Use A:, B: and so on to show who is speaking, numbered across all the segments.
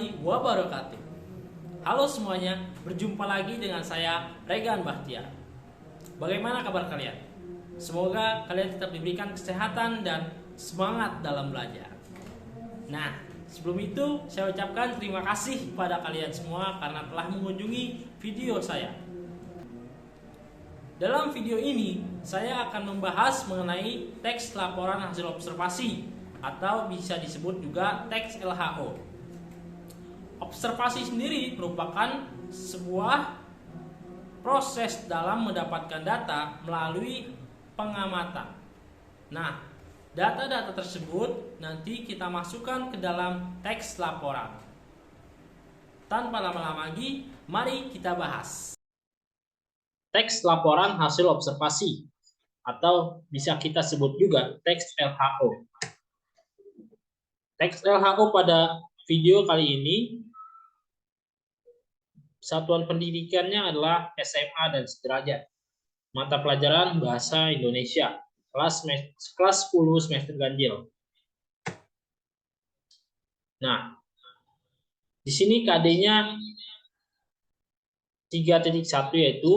A: warahmatullahi wabarakatuh. Halo semuanya, berjumpa lagi dengan saya Regan Bahtiar. Bagaimana kabar kalian? Semoga kalian tetap diberikan kesehatan dan semangat dalam belajar. Nah, sebelum itu saya ucapkan terima kasih kepada kalian semua karena telah mengunjungi video saya. Dalam video ini, saya akan membahas mengenai teks laporan hasil observasi atau bisa disebut juga teks LHO. Observasi sendiri merupakan sebuah proses dalam mendapatkan data melalui pengamatan. Nah, data-data tersebut nanti kita masukkan ke dalam teks laporan. Tanpa lama-lama lagi, mari kita bahas. Teks laporan hasil observasi atau bisa kita sebut juga teks LHO. Teks LHO pada video kali ini satuan pendidikannya adalah SMA dan sederajat. Mata pelajaran Bahasa Indonesia kelas 10 semester ganjil. Nah, di sini KD-nya 3.1 yaitu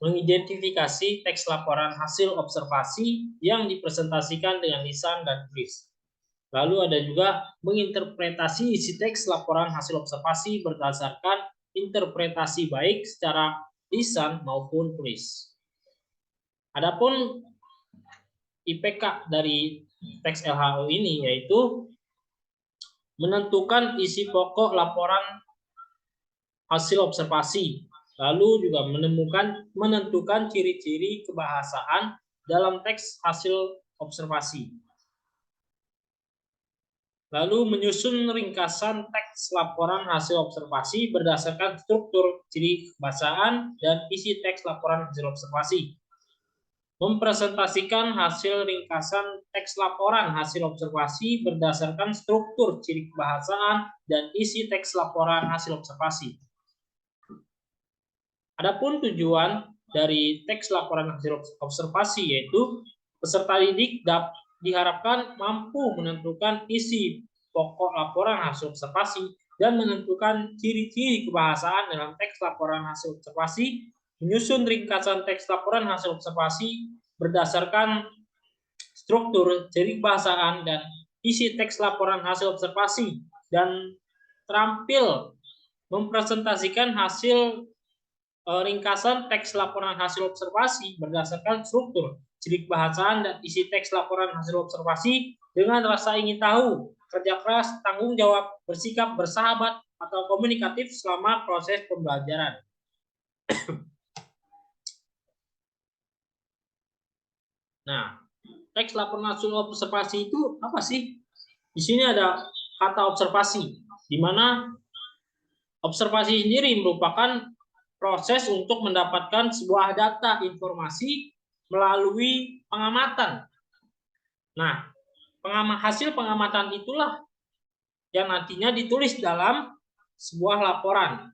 A: mengidentifikasi teks laporan hasil observasi yang dipresentasikan dengan lisan dan tulis. Lalu ada juga menginterpretasi isi teks laporan hasil observasi berdasarkan interpretasi baik secara lisan maupun tulis. Adapun IPK dari teks LHO ini yaitu menentukan isi pokok laporan hasil observasi, lalu juga menentukan ciri-ciri kebahasaan dalam teks hasil observasi. Lalu menyusun ringkasan teks laporan hasil observasi berdasarkan struktur ciri kebahasaan dan isi teks laporan hasil observasi. Mempresentasikan hasil ringkasan teks laporan hasil observasi berdasarkan struktur ciri kebahasaan dan isi teks laporan hasil observasi. Adapun tujuan dari teks laporan hasil observasi yaitu peserta didik diharapkan mampu menentukan isi pokok laporan hasil observasi dan menentukan ciri-ciri kebahasaan dalam teks laporan hasil observasi, menyusun ringkasan teks laporan hasil observasi berdasarkan struktur ciri kebahasaan dan isi teks laporan hasil observasi, dan terampil mempresentasikan hasil ringkasan teks laporan hasil observasi berdasarkan struktur ciri kebahasaan dan isi teks laporan hasil observasi dengan rasa ingin tahu, kerja keras, tanggung jawab, bersikap bersahabat, atau komunikatif selama proses pembelajaran. Nah, teks laporan hasil observasi itu apa sih? Di sini ada kata observasi, di mana observasi sendiri merupakan proses untuk mendapatkan sebuah data informasi melalui pengamatan. Nah, hasil pengamatan itulah yang nantinya ditulis dalam sebuah laporan.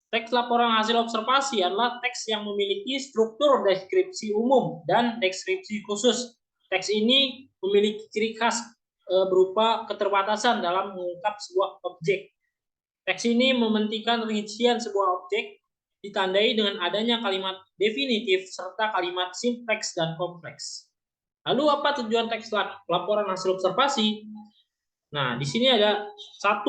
A: Teks laporan hasil observasi adalah teks yang memiliki struktur deskripsi umum dan deskripsi khusus. Teks ini memiliki ciri khas berupa keterbatasan dalam mengungkap sebuah objek. Teks ini mementingkan rincian sebuah objek ditandai dengan adanya kalimat definitif serta kalimat simpleks dan kompleks. Lalu apa tujuan teks laporan hasil observasi? Nah, di sini ada 1,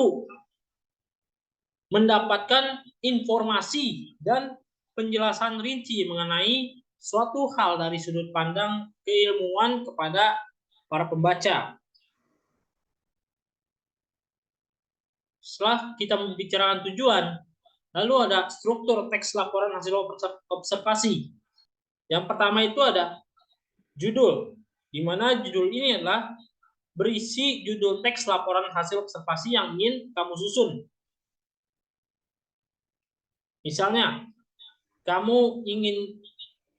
A: mendapatkan informasi dan penjelasan rinci mengenai suatu hal dari sudut pandang keilmuan kepada para pembaca. Setelah kita membicarakan tujuan, lalu ada struktur teks laporan hasil observasi. Yang pertama itu ada judul, di mana judul ini adalah berisi judul teks laporan hasil observasi yang ingin kamu susun. Misalnya, kamu ingin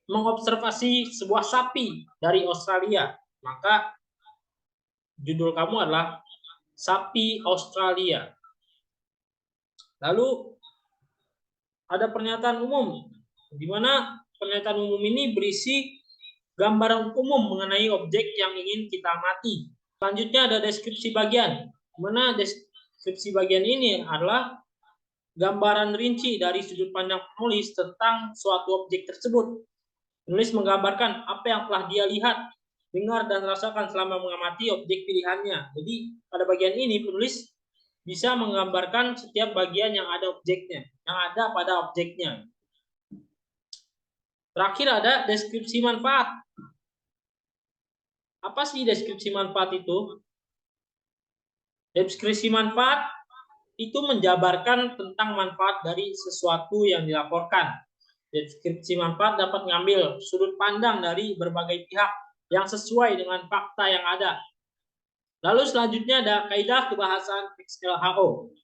A: mengobservasi sebuah sapi dari Australia, maka judul kamu adalah sapi Australia. Lalu ada pernyataan umum, di mana pernyataan umum ini berisi gambaran umum mengenai objek yang ingin kita amati. Selanjutnya ada deskripsi bagian, di mana deskripsi bagian ini adalah gambaran rinci dari sudut pandang penulis tentang suatu objek tersebut. Penulis menggambarkan apa yang telah dia lihat, dengar, dan rasakan selama mengamati objek pilihannya. Jadi pada bagian ini penulis bisa menggambarkan setiap bagian yang ada objeknya, yang ada pada objeknya. Terakhir ada deskripsi manfaat. Apa sih deskripsi manfaat itu? Deskripsi manfaat itu menjabarkan tentang manfaat dari sesuatu yang dilaporkan. Deskripsi manfaat dapat mengambil sudut pandang dari berbagai pihak yang sesuai dengan fakta yang ada. Lalu selanjutnya ada kaidah kebahasaan XLHO.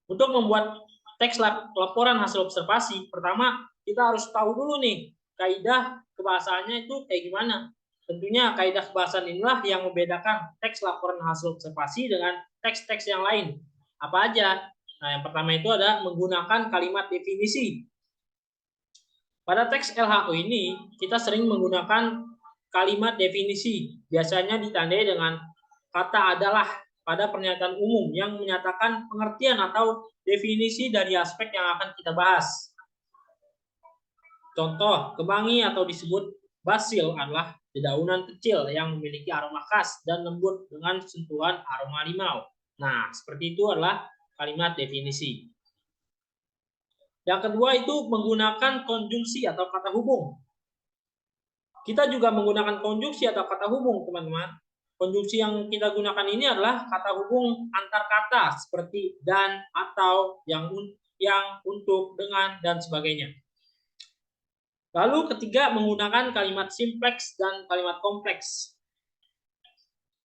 A: Untuk membuat teks laporan hasil observasi, pertama kita harus tahu dulu nih kaidah kebahasaannya itu kayak gimana. Tentunya kaidah kebahasaan inilah yang membedakan teks laporan hasil observasi dengan teks-teks yang lain. Apa aja? Nah, yang pertama itu ada menggunakan kalimat definisi. Pada teks LHO ini, kita sering menggunakan kalimat definisi. Biasanya ditandai dengan kata adalah pada pernyataan umum yang menyatakan pengertian atau definisi dari aspek yang akan kita bahas. Contoh, kemangi atau disebut basil adalah dedaunan kecil yang memiliki aroma khas dan lembut dengan sentuhan aroma limau. Nah, seperti itu adalah kalimat definisi. Yang kedua itu menggunakan konjungsi atau kata hubung. Kita juga menggunakan konjungsi atau kata hubung, teman-teman. Konjungsi yang kita gunakan ini adalah kata hubung antar kata seperti dan, atau, yang, untuk, dengan, dan sebagainya. Lalu ketiga, menggunakan kalimat simpleks dan kalimat kompleks.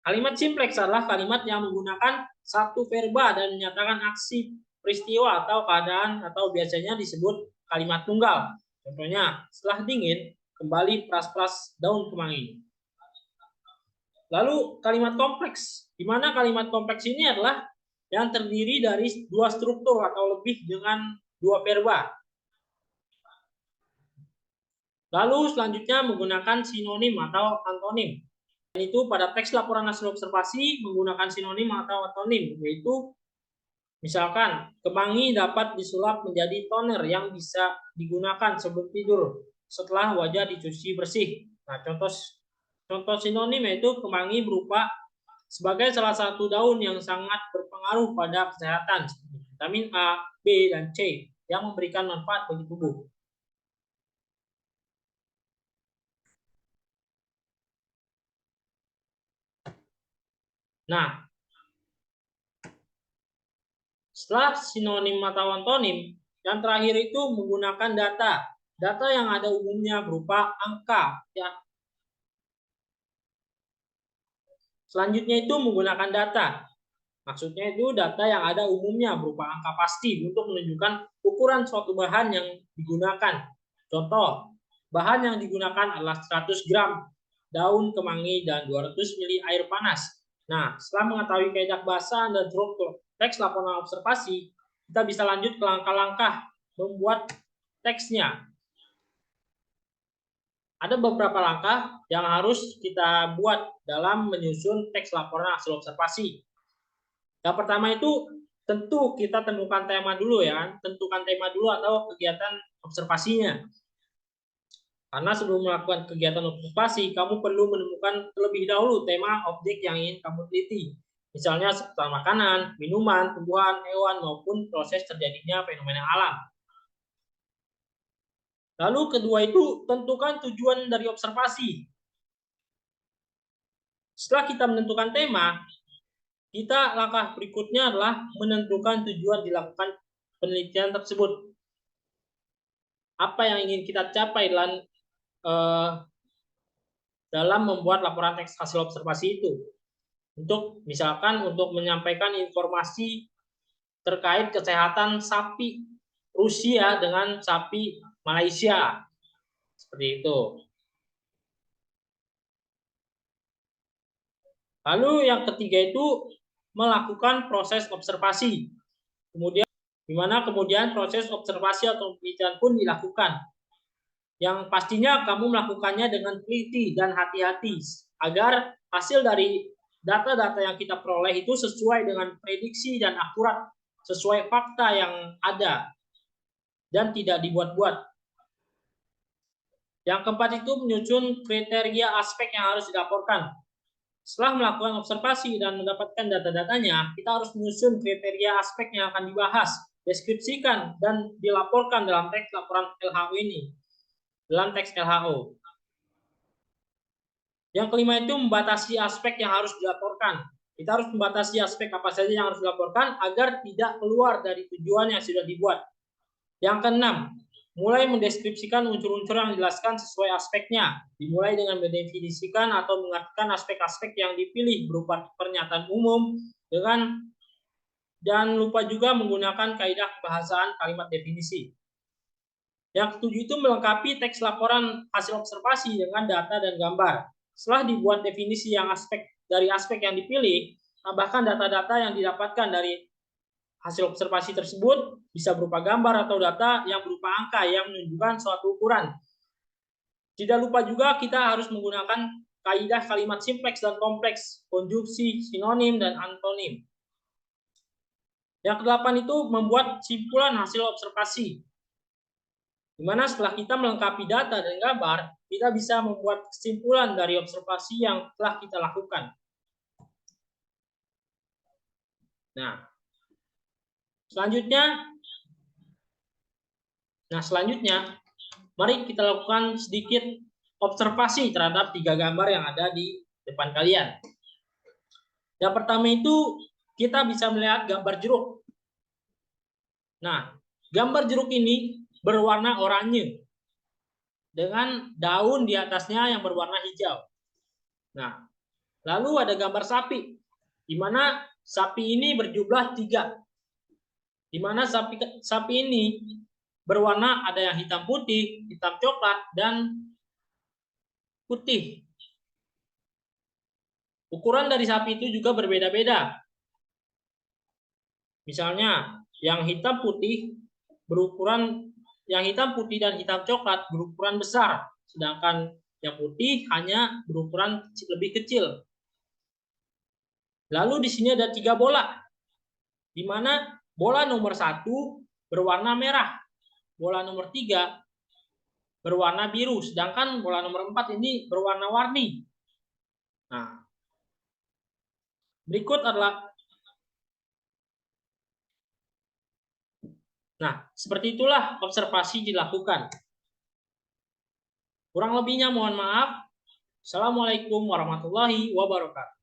A: Kalimat simpleks adalah kalimat yang menggunakan satu verba dan menyatakan aksi, peristiwa, atau keadaan, atau biasanya disebut kalimat tunggal. Contohnya, setelah dingin, kembali peras-peras daun kemangi. Lalu kalimat kompleks, di mana kalimat kompleks ini adalah yang terdiri dari dua struktur atau lebih dengan dua verba. Lalu selanjutnya menggunakan sinonim atau antonim. Dan itu pada teks laporan hasil observasi menggunakan sinonim atau antonim, yaitu misalkan kemangi dapat disulap menjadi toner yang bisa digunakan sebelum tidur setelah wajah dicuci bersih. Nah, contoh sinonim yaitu kemangi berupa sebagai salah satu daun yang sangat berpengaruh pada kesehatan seperti vitamin A, B, dan C yang memberikan manfaat bagi tubuh. Nah, setelah sinonim atau antonim, yang terakhir itu menggunakan data. Data yang ada umumnya berupa angka. Ya. Selanjutnya itu menggunakan data. Maksudnya itu data yang ada umumnya berupa angka pasti untuk menunjukkan ukuran suatu bahan yang digunakan. Contoh, bahan yang digunakan adalah 100 gram daun kemangi dan 200 ml air panas. Nah, setelah mengetahui kaidah bahasa dan struktur teks laporan observasi, kita bisa lanjut ke langkah-langkah membuat teksnya. Ada beberapa langkah yang harus kita buat dalam menyusun teks laporan hasil observasi. Yang pertama itu tentu kita temukan tema dulu ya, tentukan tema dulu atau kegiatan observasinya. Karena sebelum melakukan kegiatan observasi, kamu perlu menemukan terlebih dahulu tema objek yang ingin kamu teliti. Misalnya seputar makanan, minuman, tumbuhan, hewan, maupun proses terjadinya fenomena alam. Lalu kedua itu tentukan tujuan dari observasi. Setelah kita menentukan tema, langkah berikutnya adalah menentukan tujuan dilakukan penelitian tersebut. Apa yang ingin kita capai dalam membuat laporan teks hasil observasi itu. Misalkan untuk menyampaikan informasi terkait kesehatan sapi Rusia dengan sapi Malaysia. Seperti itu. Lalu yang ketiga itu melakukan proses observasi. Kemudian proses observasi atau penelitian pun dilakukan. Yang pastinya kamu melakukannya dengan teliti dan hati-hati agar hasil dari data-data yang kita peroleh itu sesuai dengan prediksi dan akurat, sesuai fakta yang ada dan tidak dibuat-buat. Yang keempat itu menyusun kriteria aspek yang harus dilaporkan. Setelah melakukan observasi dan mendapatkan data-datanya, kita harus menyusun kriteria aspek yang akan dibahas, deskripsikan, dan dilaporkan dalam teks laporan LHO ini, dalam teks LHO. Yang kelima itu membatasi aspek yang harus dilaporkan. Kita harus membatasi aspek apa saja yang harus dilaporkan agar tidak keluar dari tujuan yang sudah dibuat. Yang keenam, mulai mendeskripsikan unsur-unsur yang dijelaskan sesuai aspeknya, dimulai dengan mendefinisikan atau mengartikan aspek-aspek yang dipilih berupa pernyataan umum dengan dan lupa juga menggunakan kaidah kebahasaan kalimat definisi. Yang ketujuh itu melengkapi teks laporan hasil observasi dengan data dan gambar. Setelah dibuat definisi yang dari aspek yang dipilih, tambahkan data-data yang didapatkan dari hasil observasi tersebut bisa berupa gambar atau data yang berupa angka yang menunjukkan suatu ukuran. Tidak lupa juga kita harus menggunakan kaidah kalimat simpleks dan kompleks, konjungsi, sinonim, dan antonim. Yang kedelapan itu membuat simpulan hasil observasi. Di mana setelah kita melengkapi data dan gambar, kita bisa membuat kesimpulan dari observasi yang telah kita lakukan. Nah, selanjutnya, mari kita lakukan sedikit observasi terhadap 3 gambar yang ada di depan kalian. Yang pertama itu kita bisa melihat gambar jeruk. Nah, gambar jeruk ini berwarna oranye dengan daun di atasnya yang berwarna hijau. Nah, lalu ada gambar sapi, di mana sapi ini berjumlah 3. Di mana sapi ini berwarna ada yang hitam putih, hitam coklat, dan putih. Ukuran dari sapi itu juga berbeda-beda. Misalnya, yang hitam putih dan hitam coklat berukuran besar, sedangkan yang putih hanya berukuran lebih kecil. Lalu di sini ada 3 bola, di mana bola nomor 1 berwarna merah, bola nomor 3 berwarna biru, sedangkan bola nomor 4 ini berwarna-warni. Nah, berikut adalah seperti itulah observasi dilakukan. Kurang lebihnya mohon maaf. Assalamualaikum warahmatullahi wabarakatuh.